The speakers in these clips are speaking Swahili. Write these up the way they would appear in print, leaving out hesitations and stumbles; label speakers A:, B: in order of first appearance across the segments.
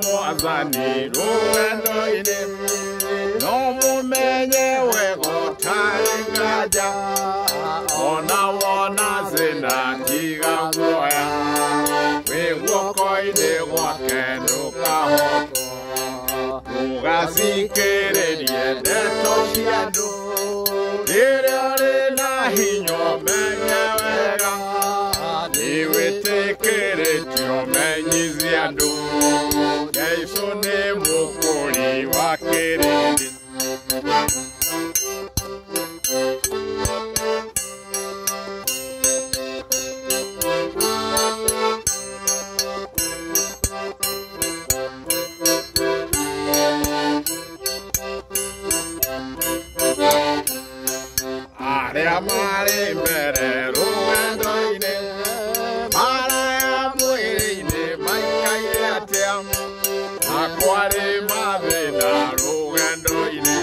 A: Mwazani ruendo ine no mumenye wego taringaja ona wona zina tiga goya wego koine wakendo kahoto ugasikere niende toshiando dire na hinyo menye wega niwetekere tio menyiziando Yesu ne mukuri wa kerende Are amare mere ruendo ine Mara muere ine maikai ateam Akware mavena rugendo ine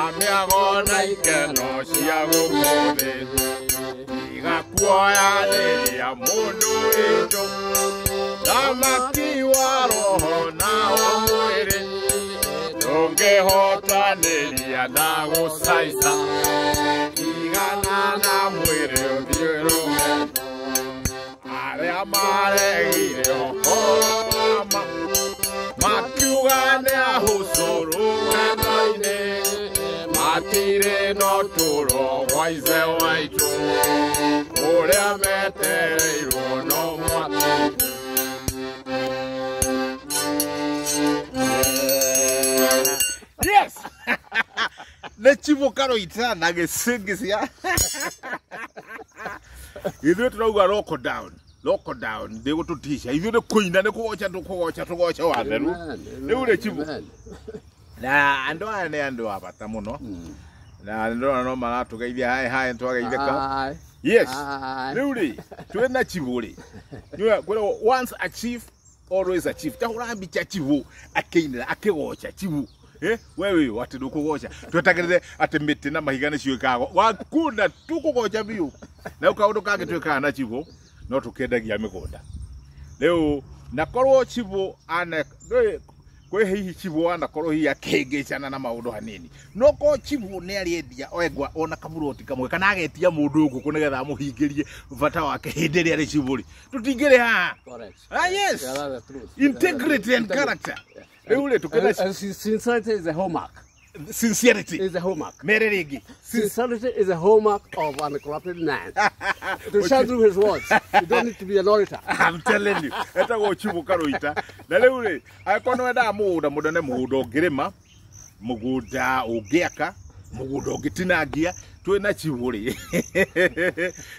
A: Amiagona ikeno siago kode Igakuaya nelia mundu ito Damakiwa roho na omuere Donge hota nelia nago saisa Igana na muere obiero Are amare gire oholama Makiugane ahusuru wendoine Matire no turo waize waitu Ure meteiro no mwati Yes! Nechivo Karuita Githingithia. You don't know where lock down. Lock down, they go to teach. If you're the queen and the coach and to watch one, they will let you. Nah, and do I do about Tamuno? Now, I don't know, man, to give you high and to give you. Yes, really, to a nachivoli. You are once achieve, always achieve. Don't be chachivu, a king, a kewacha, chivu. Eh, wewe watu dukugocha tutakirize atemete na mahigana shiwekago wakunda tukugocha biu na ukaudoka gitweka na chivo no tukendagia migonda leo nakorwo chivo ana kwe hihi chivo ana korwo hi akengecana na maundu hanini no ko chivo ne ariendia oegwa ona kaburoti kamwe kana agetia mundu ugu kunegetha amuhingirie vata wake hindiri ari chivuri tutingire ha correct yes integrity and character
B: Sincerity is a hallmark.
A: Sincerity
B: is a hallmark.
A: Mererigi.
B: Sincerity is a hallmark of an corrupted man. To shine through his words. You don't need to be an orator.
A: I'm telling you. Eta go chivu Karuita. Na leure, akono eda muda ne mudo girema, muguda ogiaka, mugudo gitinagia, tu na chivuri.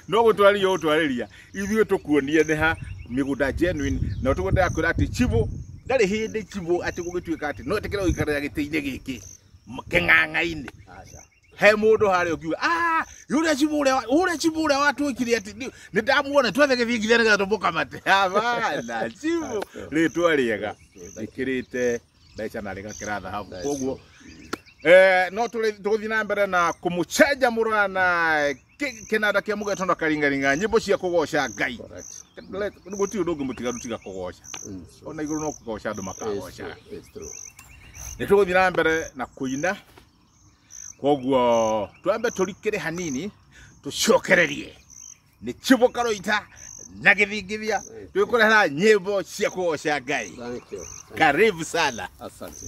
A: No go twali yo twaleria. Ithio tukuonie ne ha miguda genuine na tugoda akurati chivu. Dali hindi chivu ati gugitwika ati no tekero ikara gitinde giki kenganga-ine he mundu hari ukiuga yule chivu ule watu ikiri ati ni ndamuona twethege vingithane gatomboka mate bana chivu ritwa riega ikirite mbeca na riga kiratha hapo koguo no tuthi na mbere na kumucheja murana kinada kia mugeto na karingaringa nyimbo cia kugoca Ngai guti undu ungi mutiga rutiga kugoca ona iguru no kugoca andu makagoca ni tuthi na mbere na kuina koguo twambe turikire hanini tucokererie ni Chivo Karuita na Githingithia tukurehera nyimbo cia kugoca Ngai.
B: Thank you.
A: Karibu sana.
B: Asante.